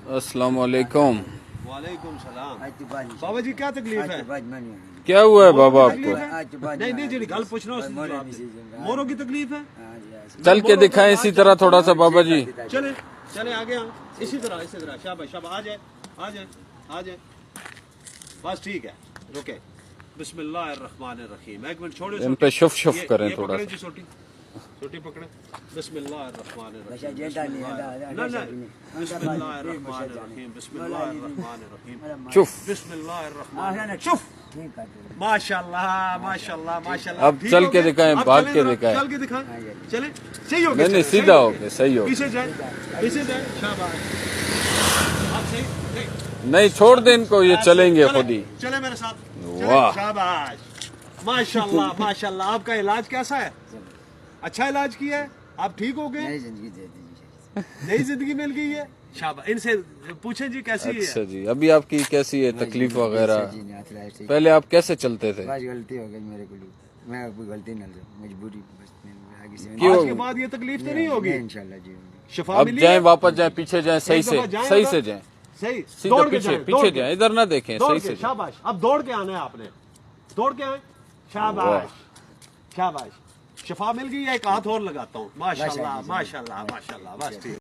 अस्सलाम वालेकुम। वालेकुम सलाम। बाबा जी क्या तकलीफ है? क्या हुआ है बाबा आपको? नहीं नहीं जी गल पूछना मोरों की तकलीफ है। चल के दिखाएं इसी तरह थोड़ा सा बाबा जी। चले चले आगे हम इसी तरह शाबाश शाबाश आ जाए आ जाए आ जाए बस ठीक है रुके। बिस्मिल्लाहिर्रहमानिर्रहीम। एक मिनट छोड़ो इन पे शुफ शुफ करें ये थोड़ा पकड़े सा। जी छोटी पकड़े। बिस्मिल्लाहिर्रहमानिर्रहीम बिस्मिल्लाहिर्रहमानिर्रहीम शुफ। बिस्मिल्लाहिर्रहमानिर्रहीम शुफ। माशाल्लाह माशाल्लाह माशाल्लाह। अब चल के दिखाएं, भाग के दिखाएं। चल के दिखाएं चले सही हो गया। नहीं सीधा हो गया, सही हो गया। पीछे जाए शाबाश। आप सही नहीं छोड़ दे इनको, ये चलेंगे खुद ही। चले मेरे साथ वाह। शाबाश माशाल्लाह माशाल्लाह। आपका इलाज कैसा है? अच्छा इलाज किया है? आप ठीक हो गए? नई जिंदगी मिल गई है। शाबाश। इनसे पूछें जी कैसी है? अच्छा जी, अभी आपकी कैसी है तकलीफ वगैरह? पहले आप कैसे चलते थे? बस गलती हो गई मेरे को, मैं कोई गलती नहीं मजबूरी बस आगे से क्यों? आज के बाद ये तकलीफ तो नहीं होगी इंशाल्लाह जी। शिफा अब मिली जाएं, है? वापस जाएं, पीछे जाएं, सही से सही से जाएं, सही सीधा दौड़ के पीछे जाएं, पीछे दौड़ के। जाएं, इधर ना देखें, दौड़ सही के, से जाएं। शाबाश। अब दौड़ के आना है आपने, दौड़ के आए। शाबाश शाबाश। शिफा मिल गई है। एक हाथ और लगाता हूँ। माशाल्लाह माशाल्लाह माशाल्लाह। बस ठीक।